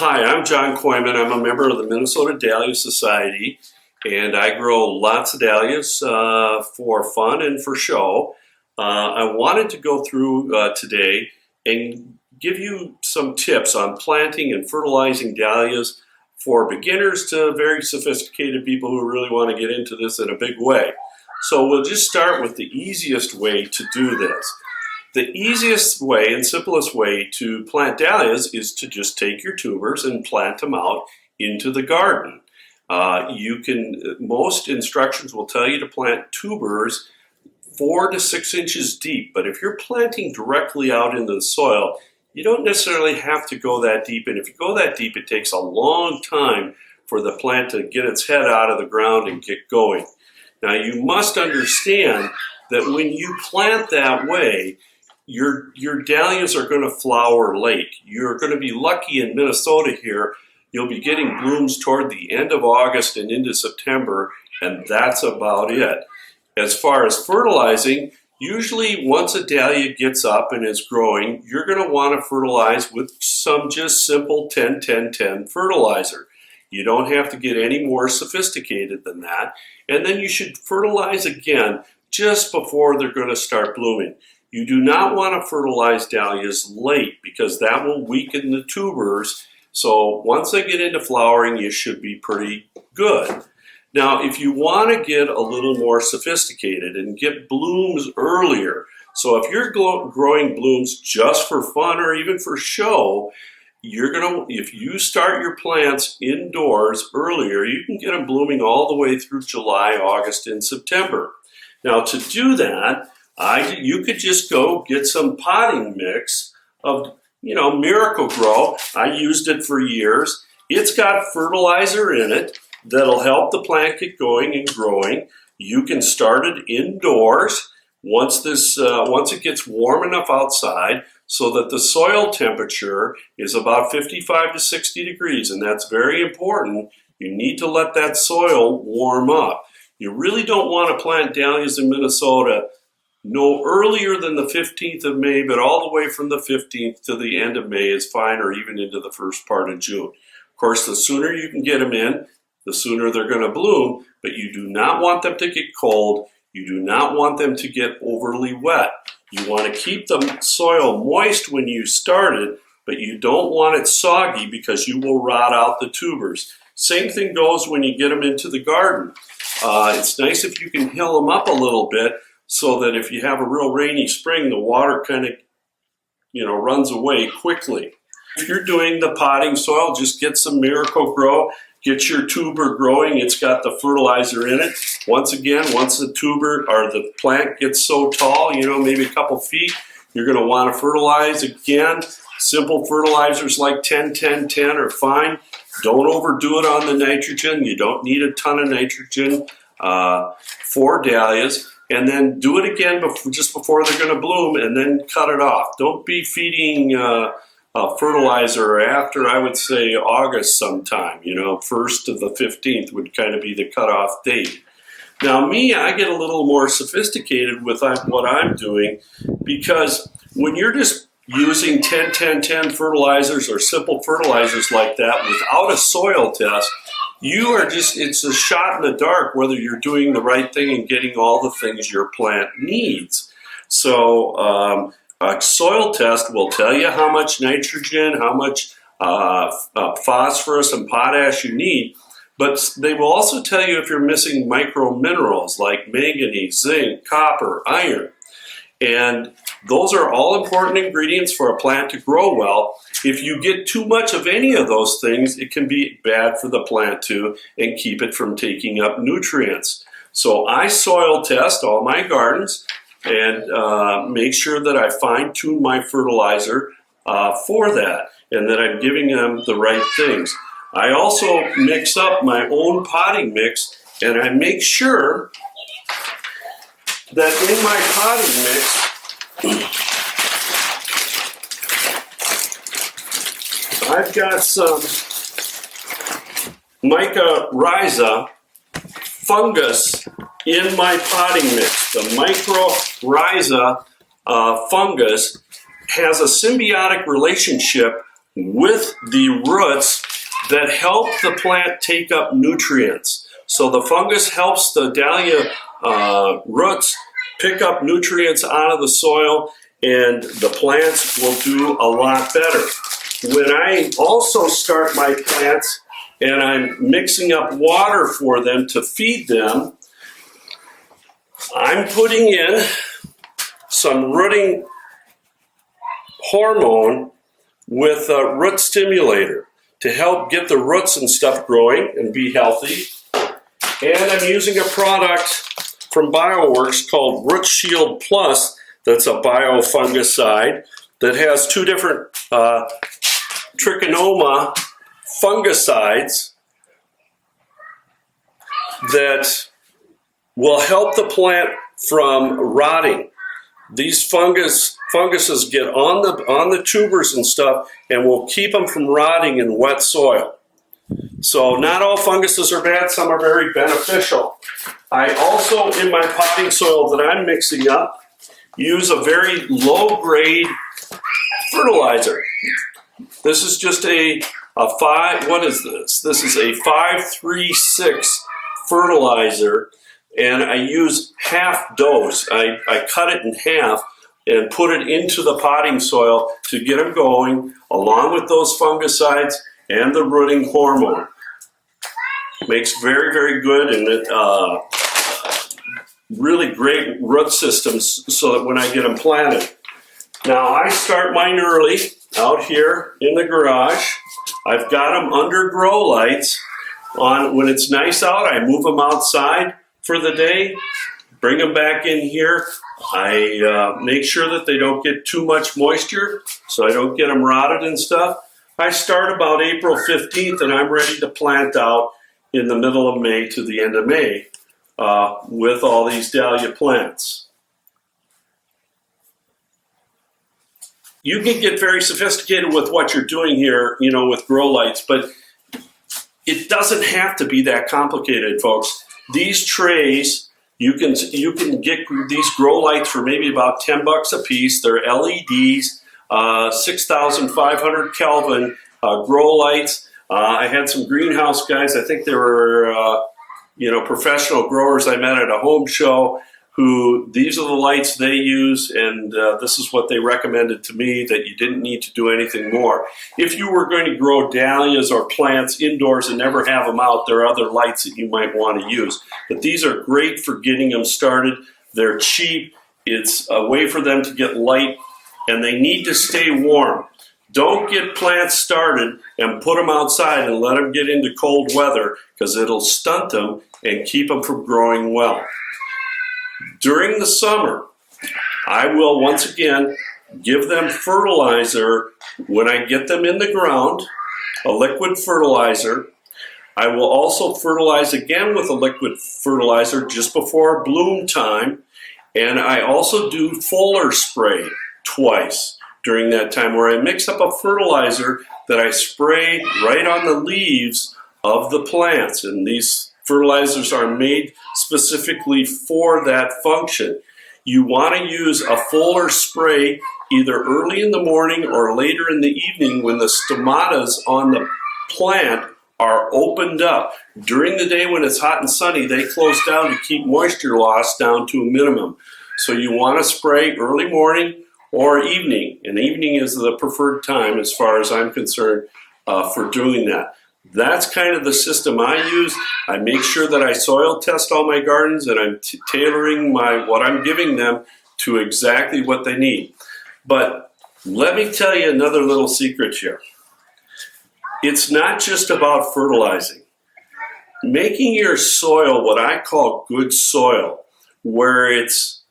Hi, I'm John Koyman. I'm a member of the Minnesota Dahlia Society, and I grow lots of dahlias for fun and for show. I wanted to go through today and give you some tips on planting and fertilizing dahlias for beginners to very sophisticated people who really want to get into this in a big way. So we'll just start with the easiest way to do this. The easiest way and simplest way to plant dahlias is to just take your tubers and plant them out into the garden. Most instructions will tell you to plant tubers 4 to 6 inches deep, but if you're planting directly out into the soil, you don't necessarily have to go that deep, and if you go that deep, it takes a long time for the plant to get its head out of the ground and get going. Now, you must understand that when you plant that way, your dahlias are going to flower late. You're going to be lucky in Minnesota here. You'll be getting blooms toward the end of August and into September, and that's about it. As far as fertilizing, usually once a dahlia gets up and is growing, you're going to want to fertilize with some just simple 10-10-10 fertilizer. You don't have to get any more sophisticated than that. And then you should fertilize again just before they're going to start blooming. You do not want to fertilize dahlias late because that will weaken the tubers. So once they get into flowering, you should be pretty good. Now, if you want to get a little more sophisticated and get blooms earlier, so if you're growing blooms just for fun or even for show, if you start your plants indoors earlier, you can get them blooming all the way through July, August, and September. Now, to do that, you could just go get some potting mix of, Miracle-Gro. I used it for years. It's got fertilizer in it that'll help the plant get going and growing. You can start it indoors once it gets warm enough outside so that the soil temperature is about 55 to 60 degrees, and that's very important. You need to let that soil warm up. You really don't want to plant dahlias in Minnesota no earlier than the 15th of May, but all the way from the 15th to the end of May is fine, or even into the first part of June. Of course, the sooner you can get them in, the sooner they're going to bloom, but you do not want them to get cold. You do not want them to get overly wet. You want to keep the soil moist when you start it, but you don't want it soggy because you will rot out the tubers. Same thing goes when you get them into the garden. It's nice if you can hill them up a little bit so that if you have a real rainy spring, the water kind of, runs away quickly. If you're doing the potting soil, just get some Miracle-Gro. Get your tuber growing. It's got the fertilizer in it. Once the tuber or the plant gets so tall, maybe a couple feet, you're going to want to fertilize again. Simple fertilizers like 10-10-10 are fine. Don't overdo it on the nitrogen. You don't need a ton of nitrogen for dahlias. And then do it again just before they're going to bloom, and then cut it off. Don't be feeding fertilizer after, I would say, August sometime. 1st to the 15th would kind of be the cutoff date. Now, I get a little more sophisticated with what I'm doing, because when you're just using 10-10-10 fertilizers or simple fertilizers like that without a soil test, it's a shot in the dark whether you're doing the right thing and getting all the things your plant needs. So a soil test will tell you how much nitrogen, how much phosphorus and potash you need, but they will also tell you if you're missing micro minerals like manganese, zinc, copper, iron. And those are all important ingredients for a plant to grow well. If you get too much of any of those things, it can be bad for the plant too and keep it from taking up nutrients. So I soil test all my gardens and make sure that I fine-tune my fertilizer for that and that I'm giving them the right things. I also mix up my own potting mix, and I make sure that in my potting mix, I've got some mycorrhiza fungus in my potting mix. The mycorrhiza fungus has a symbiotic relationship with the roots that help the plant take up nutrients. So the fungus helps the dahlia roots pick up nutrients out of the soil, and the plants will do a lot better. When I also start my plants and I'm mixing up water for them to feed them, I'm putting in some rooting hormone with a root stimulator to help get the roots and stuff growing and be healthy. And I'm using a product from BioWorks called Root Shield Plus that's a biofungicide that has two different trichonoma fungicides that will help the plant from rotting. These funguses get on the tubers and stuff and will keep them from rotting in wet soil. So not all funguses are bad, some are very beneficial. I also, in my potting soil that I'm mixing up, use a very low-grade fertilizer. This is just what is this? This is a 536 fertilizer, and I use half dose. I cut it in half and put it into the potting soil to get them going, along with those fungicides and the rooting hormone. Makes very, very good and really great root systems so that when I get them planted. Now I start mine early out here in the garage. I've got them under grow lights. When it's nice out, I move them outside for the day, bring them back in here. I make sure that they don't get too much moisture so I don't get them rotted and stuff. I start about April 15th and I'm ready to plant out in the middle of May to the end of May with all these dahlia plants. You can get very sophisticated with what you're doing here, you know, with grow lights, but it doesn't have to be that complicated, folks. These trays, you can get these grow lights for maybe about 10 bucks a piece. They're LEDs, 6,500 Kelvin grow lights. I had some greenhouse guys, I think they were professional growers I met at a home show, who these are the lights they use, and this is what they recommended to me, that you didn't need to do anything more. If you were going to grow dahlias or plants indoors and never have them out, there are other lights that you might want to use. But these are great for getting them started. They're cheap. It's a way for them to get light, and they need to stay warm. Don't get plants started and put them outside and let them get into cold weather, because it'll stunt them and keep them from growing well. During the summer, I will once again give them fertilizer when I get them in the ground, a liquid fertilizer. I will also fertilize again with a liquid fertilizer just before bloom time, and I also do FÓLIR spray twice during that time, where I mix up a fertilizer that I spray right on the leaves of the plants, and these fertilizers are made specifically for that function. You want to use a FÓLIR spray either early in the morning or later in the evening when the stomatas on the plant are opened up. During the day when it's hot and sunny, they close down to keep moisture loss down to a minimum. So you want to spray early morning or evening, and evening is the preferred time as far as I'm concerned for doing that. That's kind of the system I use. I make sure that I soil test all my gardens, and I'm tailoring what I'm giving them to exactly what they need. But let me tell you another little secret here. It's not just about fertilizing. Making your soil what I call good soil, where it's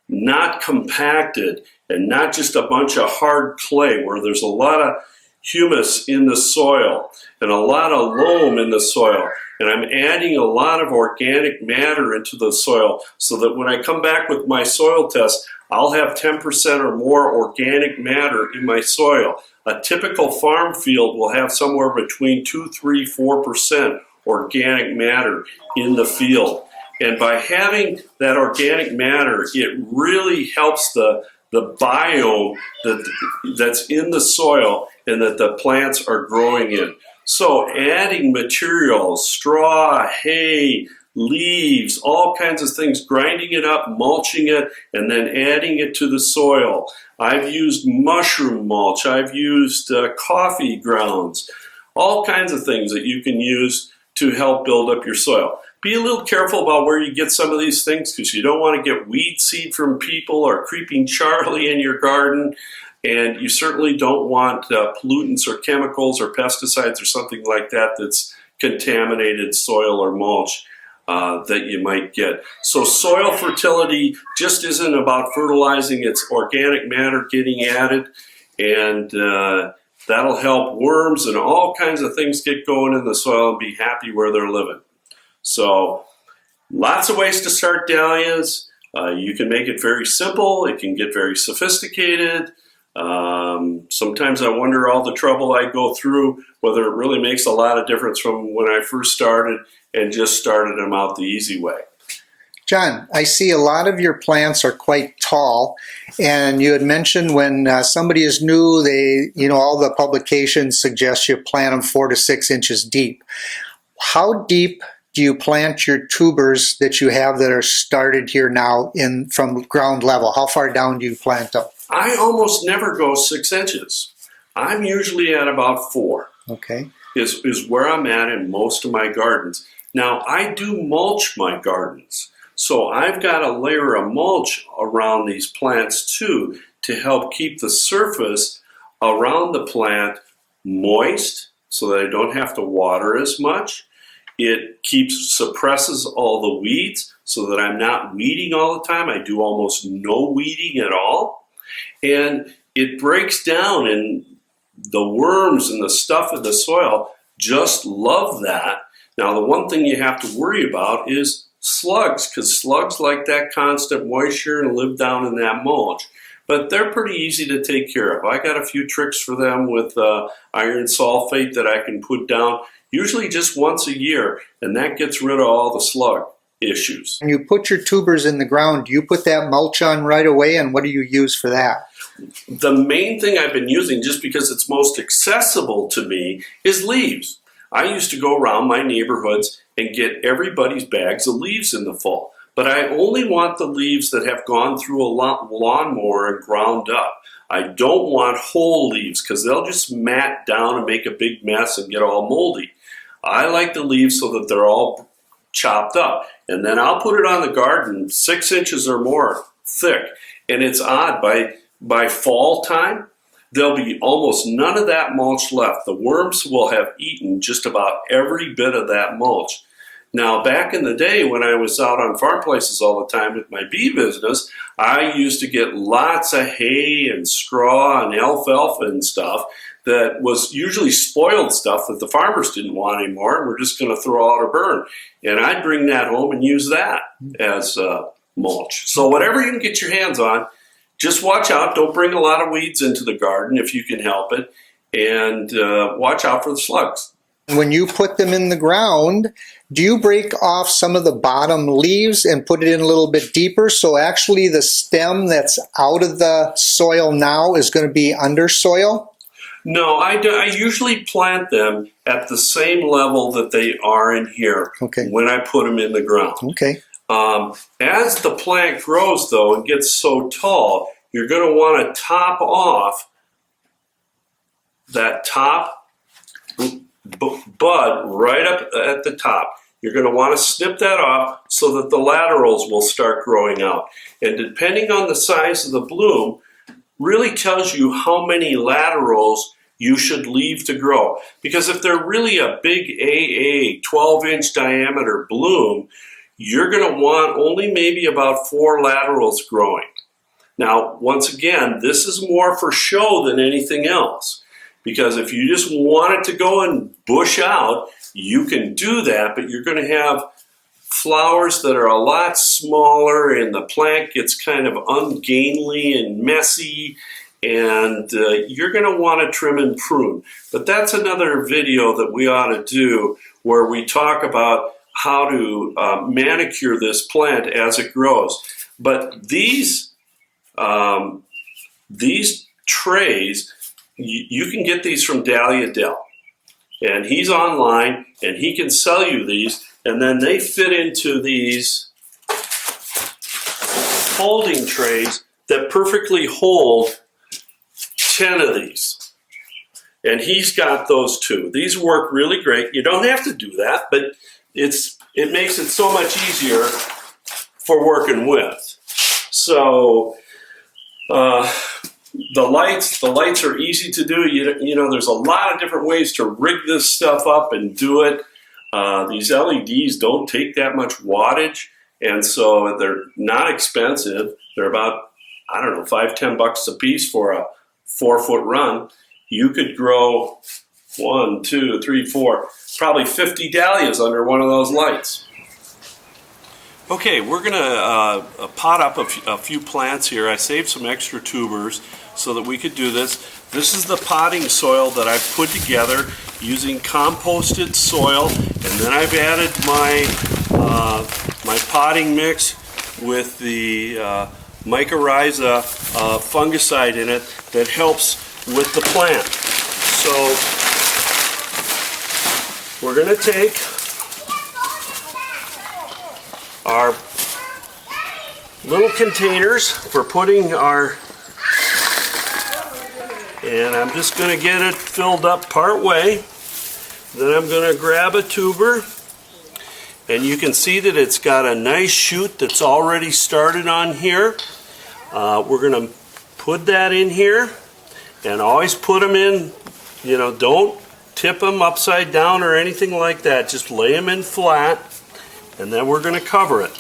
not compacted and not just a bunch of hard clay, where there's a lot of humus in the soil and a lot of loam in the soil, and I'm adding a lot of organic matter into the soil so that when I come back with my soil test, I'll have 10% or more organic matter in my soil. A typical farm field will have somewhere between 2, 3, 4% organic matter in the field. And by having that organic matter, it really helps the biome that's in the soil, and that the plants are growing in. So adding materials, straw, hay, leaves, all kinds of things, grinding it up, mulching it, and then adding it to the soil. I've used mushroom mulch, I've used coffee grounds, all kinds of things that you can use to help build up your soil. Be a little careful about where you get some of these things, because you don't want to get weed seed from people or creeping Charlie in your garden, and you certainly don't want pollutants or chemicals or pesticides or something like that that's contaminated soil or mulch that you might get. So soil fertility just isn't about fertilizing, it's organic matter getting added, and that'll help worms and all kinds of things get going in the soil and be happy where they're living. So lots of ways to start dahlias. You can make it very simple, it can get very sophisticated. Sometimes I wonder all the trouble I go through, whether it really makes a lot of difference from when I first started and just started them out the easy way. John, I see a lot of your plants are quite tall, and you had mentioned when somebody is new, all the publications suggest you plant them 4 to 6 inches deep. How deep do you plant your tubers that you have that are started here now from ground level? How far down do you plant them? I almost never go 6 inches. I'm usually at about 4. Okay. Is where I'm at in most of my gardens. Now, I do mulch my gardens. So I've got a layer of mulch around these plants too to help keep the surface around the plant moist so that I don't have to water as much. It suppresses all the weeds so that I'm not weeding all the time. I do almost no weeding at all. And it breaks down, and the worms and the stuff in the soil just love that. Now, the one thing you have to worry about is slugs, because slugs like that constant moisture and live down in that mulch. But they're pretty easy to take care of. I got a few tricks for them with iron sulfate that I can put down, usually just once a year, and that gets rid of all the slug issues. When you put your tubers in the ground, do you put that mulch on right away, and what do you use for that? The main thing I've been using, just because it's most accessible to me, is leaves. I used to go around my neighborhoods and get everybody's bags of leaves in the fall. But I only want the leaves that have gone through a lawnmower and ground up. I don't want whole leaves, because they'll just mat down and make a big mess and get all moldy. I like the leaves so that they're all chopped up. And then I'll put it on the garden 6 inches or more thick. And it's odd, by fall time, there'll be almost none of that mulch left. The worms will have eaten just about every bit of that mulch. Now, back in the day when I was out on farm places all the time with my bee business, I used to get lots of hay and straw and alfalfa and stuff that was usually spoiled stuff that the farmers didn't want anymore, and we're just going to throw out or burn. And I'd bring that home and use that as mulch. So whatever you can get your hands on, just watch out. Don't bring a lot of weeds into the garden if you can help it, and watch out for the slugs. When you put them in the ground, do you break off some of the bottom leaves and put it in a little bit deeper, so actually the stem that's out of the soil now is going to be under soil? No, I usually plant them at the same level that they are in here when I put them in the ground. Okay. As the plant grows, though, and gets so tall, you're going to want to top off that top bud right up at the top. You're going to want to snip that off so that the laterals will start growing out. And depending on the size of the bloom, really tells you how many laterals you should leave to grow. Because if they're really a big AA, 12-inch diameter bloom, you're going to want only maybe about 4 laterals growing. Now, once again, this is more for show than anything else. Because if you just want it to go and bush out, you can do that, but you're going to have flowers that are a lot smaller, and the plant gets kind of ungainly and messy, and you're going to want to trim and prune. But that's another video that we ought to do, where we talk about how to manicure this plant as it grows. But these trays you can get these from Dahlia Dell. And he's online, and he can sell you these, and then they fit into these holding trays that perfectly hold 10 of these. And he's got those too. These work really great. You don't have to do that, but it makes it so much easier for working with. So the lights are easy to do. You know, there's a lot of different ways to rig this stuff up and do it. These LEDs don't take that much wattage, and so they're not expensive. They're about, I don't know, $5-10 a piece for a 4-foot run. You could grow 1, 2, 3, 4, probably 50 dahlias under one of those lights. Okay, we're gonna pot up a few plants here. I saved some extra tubers so that we could do this. This is the potting soil that I've put together using composted soil, and then I've added my potting mix with the mycorrhiza fungicide in it that helps with the plant. So we're going to take our little containers for putting our, and I'm just going to get it filled up part way. Then I'm going to grab a tuber, and you can see that it's got a nice shoot that's already started on here. We're going to put that in here, and always put them in, you know, don't tip them upside down or anything like that. Just lay them in flat, and then we're going to cover it.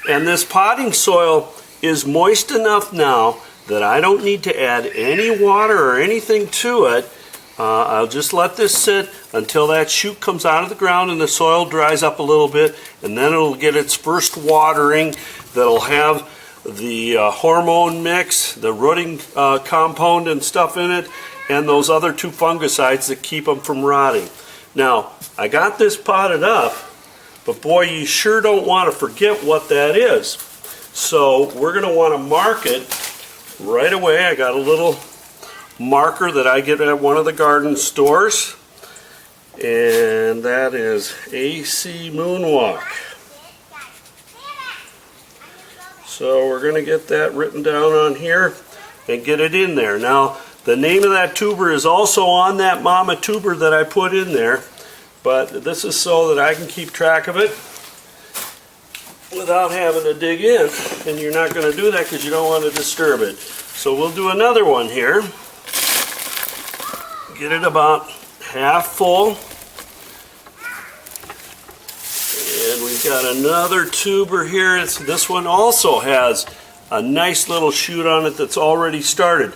And this potting soil is moist enough now that I don't need to add any water or anything to it. I'll just let this sit until that shoot comes out of the ground and the soil dries up a little bit, and then it'll get its first watering that'll have the hormone mix, the rooting compound and stuff in it, and those other 2 fungicides that keep them from rotting. Now, I got this potted up, but boy, you sure don't want to forget what that is. So we're going to want to mark it right away. I got a little marker that I get at one of the garden stores, and that is AC Moonwalk. So we're going to get that written down on here and get it in there. Now, the name of that tuber is also on that mama tuber that I put in there, but this is so that I can keep track of it without having to dig in, and you're not going to do that because you don't want to disturb it. So we'll do another one here. Get it about half full. And we've got another tuber here. This one also has a nice little shoot on it that's already started.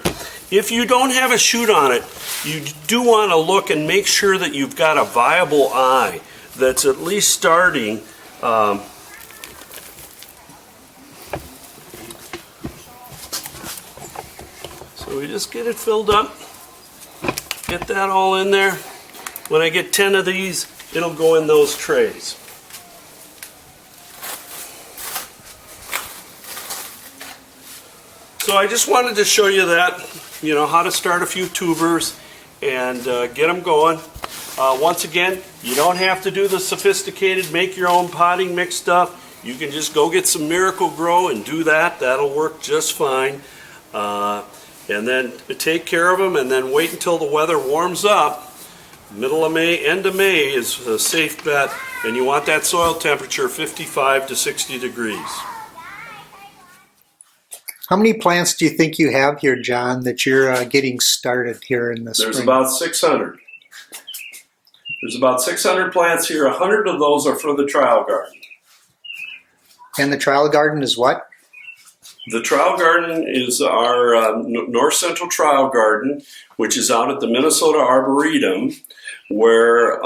If you don't have a shoot on it, you do want to look and make sure that you've got a viable eye that's at least starting. So we just get it filled up. Get that all in there. When I get 10 of these, it'll go in those trays. So I just wanted to show you that, you know, how to start a few tubers and get them going. Once again, you don't have to do the sophisticated make your own potting mix stuff. You can just go get some Miracle Grow and do that. That'll work just fine. And then take care of them, and then wait until the weather warms up. Middle of May, end of May is a safe bet, and you want that soil temperature 55 to 60 degrees. How many plants do you think you have here, John, that you're getting started here in the spring? There's about 600. There's about 600 plants here. 100 of those are for the trial garden. And the trial garden is what? The trial garden is our North Central Trial Garden, which is out at the Minnesota Arboretum, where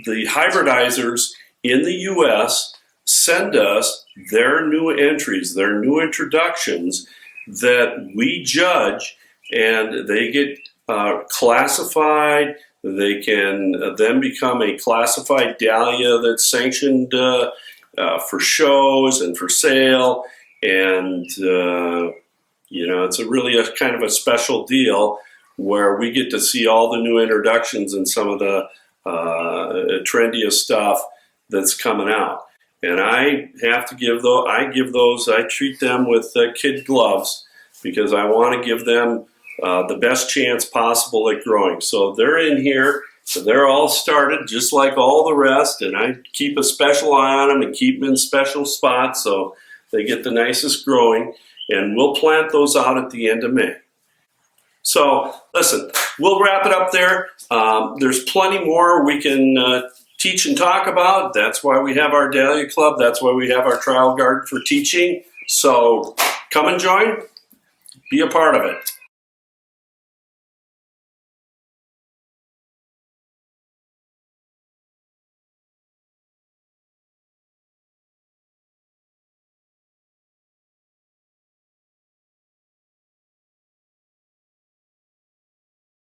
the hybridizers in the U.S. send us their new entries, their new introductions that we judge, and they get classified. They can then become a classified dahlia that's sanctioned for shows and for sale. And You know, it's really a kind of a special deal where we get to see all the new introductions and some of the trendiest stuff that's coming out. And I have to give those, I treat them with kid gloves because I want to give them the best chance possible at growing. So they're in here, so they're all started just like all the rest, and I keep a special eye on them and keep them in special spots so they get the nicest growing, and we'll plant those out at the end of May. So listen, we'll wrap it up there. There's plenty more we can teach and talk about. That's why we have our Dahlia Club. That's why we have our trial garden for teaching. So come and join. Be a part of it.